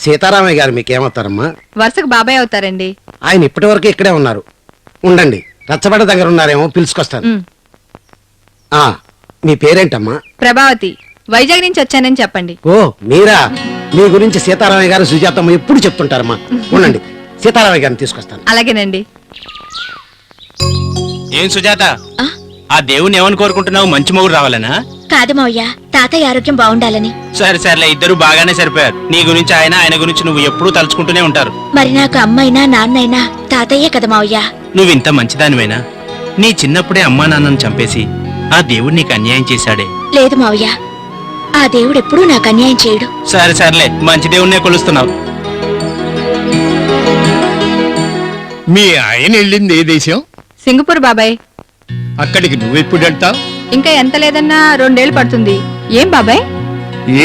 సీతారామయ్య గారు మీకేమవుతారమ్మా? వరుసకు బాబాయ్ అవుతారండి. ఆయన ఇప్పటి వరకు ఇక్కడే ఉన్నారు. ఉండండి, రచ్చబడ్డ దగ్గర ఉన్నారేమో, పిలుచుకొస్తాను. మీ పేరేంటమ్మా? ప్రభావతి. వైజాగ్ నుంచి వచ్చానని చెప్పండి. ఓ మీరా? మీ గురించి సీతారామయ్య గారు సుజాతమ్మ ఎప్పుడు చెప్తుంటారమ్మా. ఉండండి, సీతారామయ్య గారిని తీసుకొస్తాను. అలాగేనండి. ఏం సుజాత, ఆ దేవుణ్ణి ఏమని కోరుకుంటున్నావు? మంచి మొగుడు రావాలనా? కాదు మావయ్య, తాతయ్య ఆరోగ్యం బాగుండాలని. సరే సర్లే, ఇద్దరు బాగానే సరిపోయారు. నీ గురించి ఆయన గురించి నువ్వు ఎప్పుడూ తలుచుకుంటూనే ఉంటారు. మరి నాకు అమ్మైనా నాన్నైనా తాతయ్యే కదా మావయ్య. నువ్వింత మంచిదానివేనా? నీ చిన్నప్పుడే అమ్మా నాన్నను చంపేసి ఆ దేవుడు నీకు అన్యాయం చేశాడే. లేదు మావయ్య, ఆ దేవుడు ఎప్పుడూ నాకు అన్యాయం చేయడు. సరే సర్లే, మంచి దేవుణ్ణే కొలుస్తున్నావు. మీ ఆయన వెళ్ళింది ఏ దేశం? సింగపూర్ బాబాయ్. అక్కడికి నువ్వెప్పుడు వెళ్తావు? ఇంకా ఎంత లేదన్నా 2 ఏళ్ళు పడుతుంది. ఏం బాబాయ్?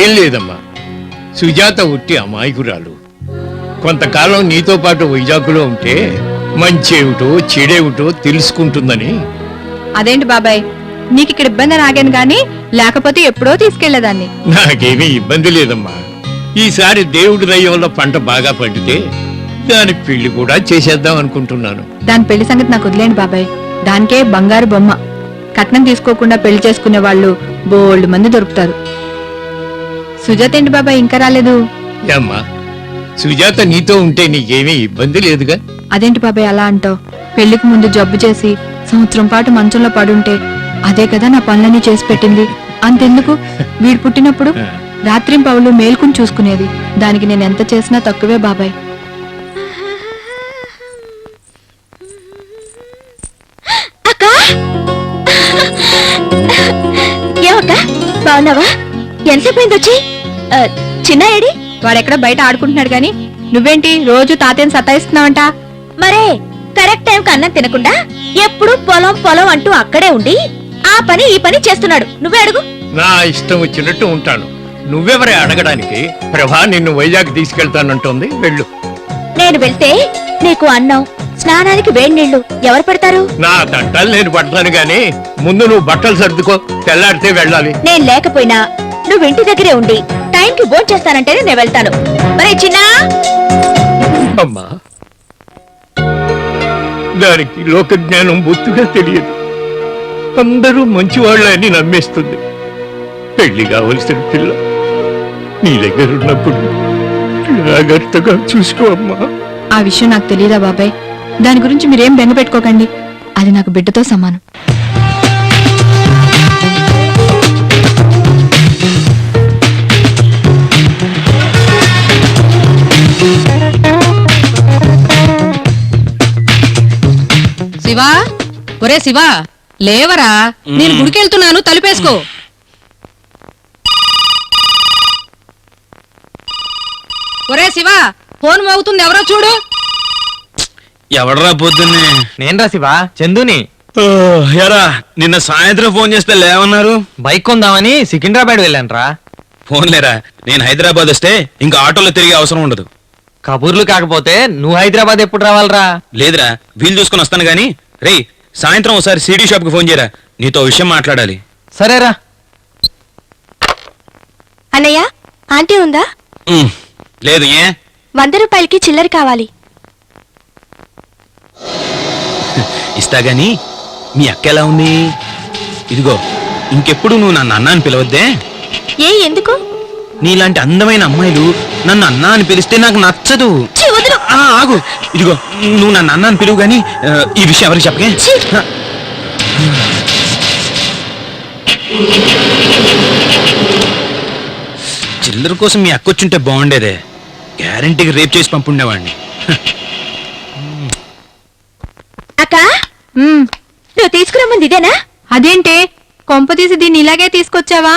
ఏం లేదమ్మా, సుజాత ఉట్టి అమాయకురాలు. కొంతకాలం నీతో పాటు వైజాగ్లో ఉంటే మంచేమిటో చెడేమిటో తెలుసుకుంటుందని. అదేంటి బాబాయ్, నీకు ఇక్కడ ఇబ్బంది ఆగాను గాని లేకపోతే ఎప్పుడో తీసుకెళ్లేదాన్ని. నాకేమీ ఇబ్బంది లేదమ్మా. ఈసారి దేవుడి దయ వల్ల పంట బాగా పండితే దాని పెళ్లి కూడా చేసేద్దాం అనుకుంటున్నాను. దాని పెళ్లి సంగతి నాకు వదిలేండి బాబాయ్. దానికే బంగారు బొమ్మ. కట్నం తీసుకోకుండా పెళ్లి చేసుకునే వాళ్ళు బోల్డ్ మంది దొరుకుతారు. సుజాత ఏంటి బాబాయ్ ఇంకా రాలేదు? అమ్మా, సుజాత నీతో ఉంటే నీకేమీ ఇబ్బంది లేదుగా. అదేంటి బాబాయ్ అలా అంటావు? పెళ్లికి ముందు జబ్బు చేసి సంవత్సరం పాటు మంచంలో పడుంటే అదే కదా నా పనులన్నీ చేసి పెట్టింది. అంతెందుకు, వీడు పుట్టినప్పుడు రాత్రింపవలు మేల్కుని చూసుకునేది. దానికి నేను ఎంత చేసినా తక్కువే బాబాయ్. ఏమక్క, బాగున్నావా? ఎంతసేపు వచ్చి? చిన్న ఏడి? వాడెక్కడ బయట ఆడుకుంటున్నాడు గాని నువ్వేంటి రోజు తాతయ్యని సతాయిస్తున్నావంట? మరే కరెక్ట్ టైంకి అన్నం తినకుండా ఎప్పుడు పొలం పొలం అంటూ అక్కడే ఉండి ఆ పని ఈ పని చేస్తున్నాడు. నువ్వే అడుగు. నా ఇష్టం వచ్చినట్టు ఉంటాను. నువ్వెవరే అడగడానికి? ప్రభా నిన్ను వైజాగ్ తీసుకెళ్తానంటోంది, వెళ్ళు. నేను వెళ్తే నీకు అన్నం స్నానానికి వేడి నీళ్లు ఎవరు పెడతారు? నా తంటాలు నేను పడతాను గాని ముందు నువ్వు బట్టలు సర్దుకో, తెల్లాడితే వెళ్ళాలి. నేను లేకపోయినా నువ్వు ఇంటి దగ్గరే ఉండి టైంకి భోజనం చేస్తానంటేనే నేను వెళ్తాను. మరే చిన్నా. అమ్మా, దానికి లోక జ్ఞానం బొత్తుగా తెలియదు. అందరూ మంచివాళ్ళే అని నమ్మేస్తుంది. పెళ్లి కావలసిన పిల్ల నీ దగ్గర ఉన్నప్పుడు జాగ్రత్తగా చూసుకో అమ్మా. ఆ విషయం నాకు తెలియదా బాబాయ్? దాని గురించి మీరేం బెంగ పెట్టుకోకండి. అది నాకు బిడ్డతో సమానం. శివా, ఒరే శివా, లేవరా, నేను గుడికెళ్తున్నాను, తలుపేసుకో. ఒరే శివా, ఫోన్ మోగుతుంది, ఎవరో చూడు. ఎవడరా పొద్దున్నే? నేనరా శివా, చందుని. ఎరా, నిన్న సాయంత్రం ఫోన్ చేస్తే లేవన్నారు. బైక్ కొందామని సికింద్రాబాద్ వెళ్ళానురా. ఫోన్లేరా, నేను హైదరాబాద్ వస్తే ఇంకా ఆటోలో తిరిగే అవసరం ఉండదు. కబూర్లు కాకపోతే నువ్వు హైదరాబాద్ ఎప్పుడు రావాలరా? లేదురా, వీలు చూసుకుని వస్తాను గాని. రే, సాయంత్రం ఒకసారి సిడీ షాప్ కి ఫోన్ చేయరా, నీతో విషయం మాట్లాడాలి. సరేరా. అన్నయ్య, ఆంటీ ఉందా? లేదు. ఏ? 100 రూపాయలకి చిల్లర కావాలి. ఇస్తా గాని మీ అక్క ఎలా ఉంది? ఇదిగో, ఇంకెప్పుడు నువ్వు నన్ను అన్నా అని పిలవద్దే. ఏ ఎందుకు? నీలాంటి అందమైన అమ్మాయిలు నన్ను అన్నా అని పిలిస్తే నాకు నచ్చదు. ఆగు, ఇదిగో, నువ్వు నన్ను అన్నా అని పిలువు గాని ఈ విషయం ఎవరికి చెప్పకే. చిల్లర కోసం మీ అక్క వచ్చుంటే బాగుండేదే. గ్యారంటీకి రేప్ చేసి పంపుండేవాడిని. అక్క, నువ్వు తీసుకురమ్మంది ఇదేనా? అదేంటే, కొంప తీసి దీన్ని ఇలాగే తీసుకొచ్చావా?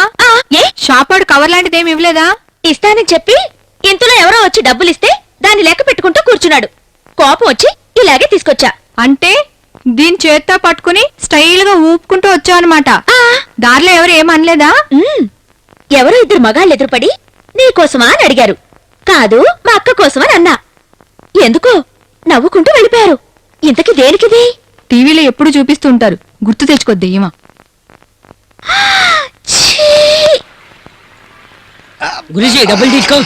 ఏ షాపాడు కవర్ లాంటిదేమి ఇవ్వలేదా? ఇస్తానని చెప్పి ఇంతలో ఎవరో వచ్చి డబ్బులిస్తే దాన్ని లెక్క పెట్టుకుంటూ కూర్చున్నాడు. కోపం వచ్చి ఇలాగే తీసుకొచ్చా. అంటే దీని చేత్తో పట్టుకుని స్టైల్ గా ఊపుకుంటూ వచ్చావన్నమాట. దారిలో ఎవరు ఏమనలేదా? ఎవరో 2 మగాళ్ళు ఎదురుపడి నీకోసమా అని అడిగారు. కాదు, మా అక్క కోసమని అన్నా. ఎందుకో నవ్వుకుంటూ వెళ్ళిపోయారు. ఇంతకి దేనికిది? టీవీలో ఎప్పుడు చూపిస్తూ ఉంటారు, గుర్తు తెచ్చుకోద్ది ఏమా. గురుజీ, డబ్బులు తీసుకో.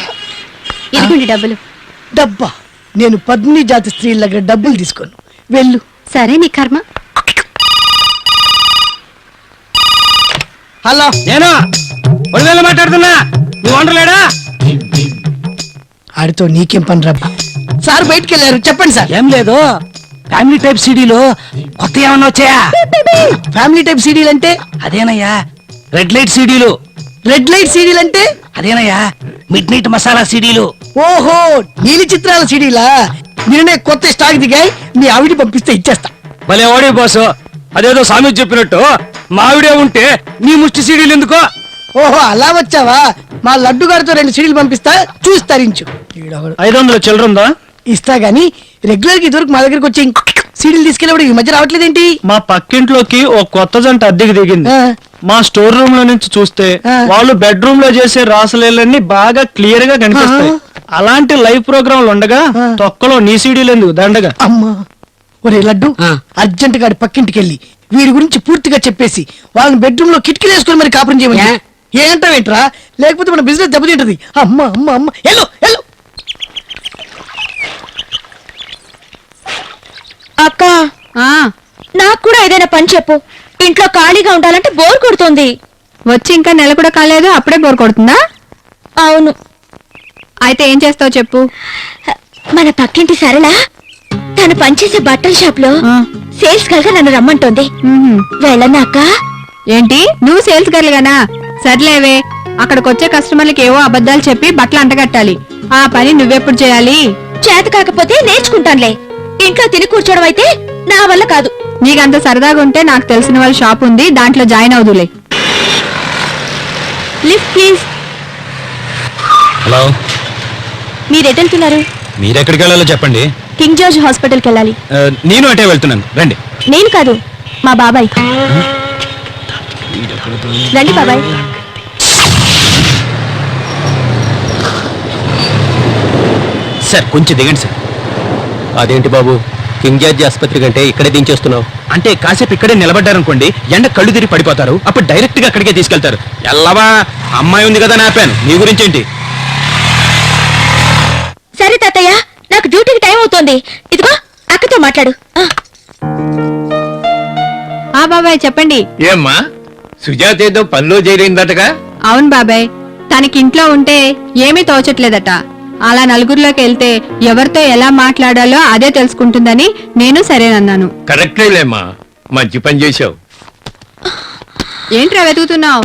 ఇదిగోండి డబ్బులు. డబ్బా, నేను పద్మిని జాతి స్త్రీల దగ్గర డబ్బులు తీసుకోను. వెళ్ళు. సరే నీ కర్మ. హలో, నేను ఒడివేళ మాట్లాడుతున్నా, నువ్వు వండలేడా? ఆడితో నీకేం పని రబ్బా? సార్ బయటికి వెళ్ళారు, చెప్పండి సార్. ఏం లేదు, ఫ్యామిలీ టైప్ సీడీలో కొత్త ఏమన్నా వచ్చాయా? ఫ్యామిలీ టైప్ సీడీలు అంటే? అదేనయ్యా, రెడ్ లైట్ సీడీలు. రెడ్ లైట్ సీడీలు అంటే? అదేనయ్యా, మిడ్ నైట్ మసాలా సీడీలు. ఓహో, నీలి చిత్రాల సీడీలా? నిన్నే కొత్త స్టాక్ దిగాయి, మీ ఆవిడ పంపిస్తే ఇచ్చేస్తా. భలే ఓడి బాసు, అదేదో సామి చెప్పినట్టు మావిడే ఉంటే నీ ముష్టి సీడీలు ఎందుకో? ఓహో, అలా వచ్చావా? మా లడ్డు గారితో 2 సీడీలు పంపిస్తా, చూసి తరించు. 500 చిల్లరుందా? ఇస్తా గానీ రెగ్యులర్ కి ఇదివరకు మా దగ్గరకు వచ్చి సీడీలు తీసుకెళ్ళి ఈ మధ్య రావట్లేదేంటి? మా పక్కింట్లోకి ఓ కొత్త జంట అద్దెకి దిగింది. ఆ. మా స్టోర్ రూమ్ లో నుంచి చూస్తే ఆ. వాళ్ళు బెడ్రూమ్ లో చేసే రాసలీలన్నీ బాగా క్లియర్ గా కనిపిస్తాయి. అలాంటి లైవ్ ప్రోగ్రాంలు ఉండగా ఆ. తొక్కలో నీ సీడీలు ఎందుకు దండగా? అమ్మా, ఒరే లడ్డు, ఆ. అర్జెంట్ గాడి పక్కింటికి వెళ్ళి వీరి గురించి పూర్తిగా చెప్పేసి వాళ్ళని బెడ్రూమ్ లో కిటికీలు వేసుకొని మరి కాపురం చేయమని. ఏ? ఏంటవేంట్రా, లేకపోతే మన బిజినెస్ దెబ్బతింటది. అమ్మ అమ్మ అమ్మ, ఎల్లు ఎల్లు. అక్క, ఆ నాకు కూడా ఏదైనా పని చెప్పు. ఇంట్లో ఖాళీగా ఉండాలంటే బోర్ కొడుతుంది. వచ్చి ఇంకా నెల కూడా కాలేదు, అప్పుడే బోర్ కొడుతుందా? అవును, అయితే ఏం చేస్తావు చెప్పు. మన పక్కింటి సరళ తను పనిచేసే బట్టల షాప్ లో ఆ. సేల్స్ గర్ల్ గా నన్ను రమ్మంటోంది. మ్మ్. వెళ్ళనా అక్క? ఏంటి నువ్వు సేల్స్ గర్ల్ గానా? సర్లేవే, అక్కడికి వచ్చే కస్టమర్లకి ఏవో అబద్ధాలు చెప్పి బట్టలు అంటగట్టాలి. ఆ పని నువ్వెప్పుడు చేయాలి? చేత కాకపోతే నేర్చుకుంటానులే. ఇంట్లో తిని కూర్చోవడం అయితే నా వల్ల కాదు. నీకంత సరదాగా ఉంటే నాకు తెలిసిన వాళ్ళ షాప్ ఉంది, దాంట్లో జాయిన్ అవుదులే. Lift please. హలో, మీరు ఎటు వెళ్తున్నారు? మీరెక్కడికి వెళ్ళాలో చెప్పండి. కింగ్ జార్జ్ హాస్పిటల్కి వెళ్ళాలి. నేను అటే వెళ్తున్నాను, రండి. నేను కాదు, మా బాబాయ్. రండి బాబాయ్. సార్ కొంచెం దిగండి సార్. అదేంటి బాబు, కింగ్ జార్జి ఆసుపత్రి కంటే ఇక్కడే దించేస్తున్నావు? అంటే కాసేపు ఇక్కడే నిలబడ్డారనుకోండి, ఎండ కళ్ళు తిరిగి పడిపోతారు, అప్పుడు డైరెక్ట్ గా అక్కడికే తీసుకెళ్తారు. ఎల్లవా, అమ్మాయి ఉంది కదా నాపాను, నీ గురించి ఏంటి? సరే తాతయ్య, నాకు డ్యూటీకి టైం అవుతోంది. ఇదిగో అక్కతో మాట్లాడు. ఆ బాబాయ్ చెప్పండి. ఏమ్మా, సుజాత ఏదో పనిలో చేరిందటగా? అవును బాబాయ్, తనకి ఇంట్లో ఉంటే ఏమీ తోచట్లేదట. అలా నలుగురిలోకి వెళ్తే ఎవరితో ఎలా మాట్లాడాలో అదే తెలుసుకుంటుందని నేను సరేనన్నాను. కరెక్టేలేమ్మా, మంచి పని చేశావు. ఏంట్రా వెతుకుతున్నావు?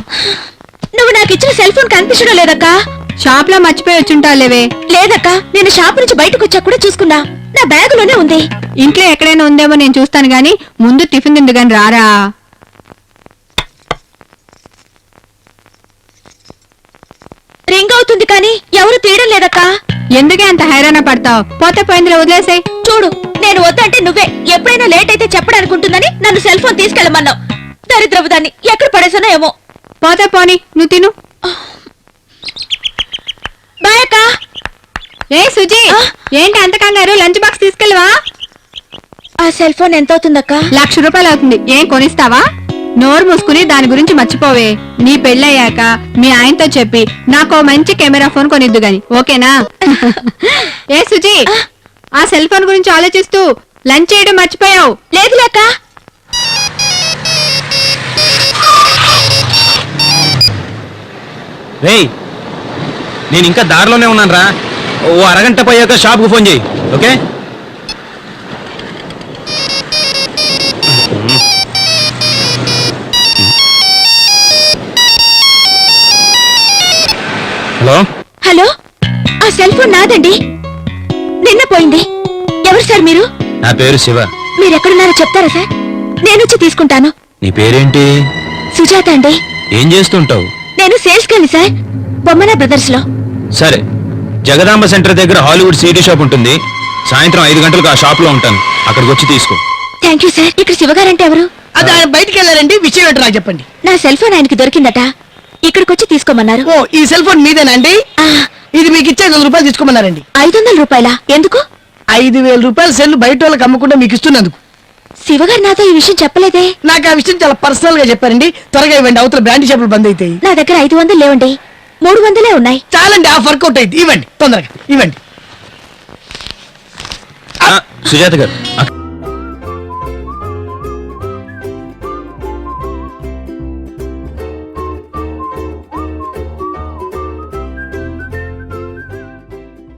నువ్వు నాకు ఇచ్చిన సెల్ ఫోన్ కనిపించడం లేదక్కా. షాప్ లో మర్చిపోయి వచ్చుంటాలేవే. లేదక్క, నేను షాప్ నుంచి బయటకు వచ్చాక కూడా చూసుకున్నా, నా బ్యాగులోనే ఉంది. ఇంట్లో ఎక్కడైనా ఉందేమో నేను చూస్తాను గాని ముందు టిఫిన్ తిందు గాని రారా. రింగ్ అవుతుంది కానీ ఎవరు తీయడం లేదక్కా. ఎందుకే అంత హైరాణ పడతావు? పోతే పోయిందిలే, వదిలేసాయి. చూడు, నేను వద్దంటే నువ్వే ఎప్పుడైనా లేట్ అయితే చెప్పడానుకుంటుందని నన్ను సెల్ ఫోన్ తీసుకెళ్ళమన్నావు. దరిద్రపు దాన్ని ఎక్కడ పడేసానో ఏమో. పోతే పోని, నువ్వు తిను. బాయ్ అక్క. ఏ సుజీ, ఏంటి అంత కంగారు? లంచ్ బాక్స్ తీసుకెళ్ళవా? ఆ సెల్ ఫోన్ ఎంత అవుతుందక్క? 1,00,000 రూపాయలు అవుతుంది. ఏం కొనిస్తావా? నోరు మూసుకుని దాని గురించి మర్చిపోవే. నీ పెళ్ళయ్యాక మీ ఆయనతో చెప్పి నాకో మంచి కెమెరా ఫోన్ కొనిద్దు గాని, ఓకేనా? ఏ సుజీ, ఆ సెల్ ఫోన్ గురించి ఆలోచిస్తూ లంచ్ చేయడం మర్చిపోయావు. లేదు లేక. రేయ్, నేను ఇంకా దారిలోనే ఉన్నాను రా. ఓ అరగంట పోయాక షాప్కు ఫోన్ చేయి, ఓకే? హలో హలో, ఆ సెల్ ఫోన్ నాదండి, నిన్న పోయింది. ఎవరు సార్ మీరు? నా పేరు శివ. మీరెక్కడున్నారో చెప్తారా సార్? నేనొచ్చి తీసుకుంటాను. నీ పేరేంటి? సుజాత అండి. ఏం చేస్తుంటావు? నేను sales girl sir, Bommana brothers లో. సరే, జగదాంబ సెంటర్ దగ్గర హాలీవుడ్ సీడీ షాప్ ఉంటుంది. సాయంత్రం 5 గంటలకు ఆ షాప్ లో ఉంటాను, అక్కడికి వచ్చి తీసుకో. Thank you sir. ఇక్కడ శివగారంటే ఎవరు? అది ఆయన బయటికి వెళ్ళారండి, విషయం ఏంటో నాకు చెప్పండి. నా సెల్ ఫోన్ ఆయనకి దొరికిందట, ఇక్కడికొచ్చి తీసుకోమన్నారు. ఓ, ఈ సెల్ ఫోన్ మీదేనా అండి? ఆ, ఇది మీకు ఇచ్చే 500 రూపాయలు తీసుకోమన్నారండి. 500 రూపాయలా? ఎందుకు? 5,000 రూపాయల సెల్ బయట వాళ్ళకి అమ్మకుండా మీకు ఇస్తున్నందుకు. శివగారు నాతో ఈ విషయం చెప్పలేదే. నాకు ఆ విషయం చాలా పర్సనల్ గా చెప్పారండి. త్వరగా ఇవ్వండి, అవతల బ్రాండ్ షాపులు బంద్ అవుతాయి. నా దగ్గర 500 లేవండి, 300 ఉన్నాయి. చాలండి, ఆ వర్కౌట్ అయింది. ఇవ్వండి, తొందరగా ఇవ్వండి. సుజాత గారు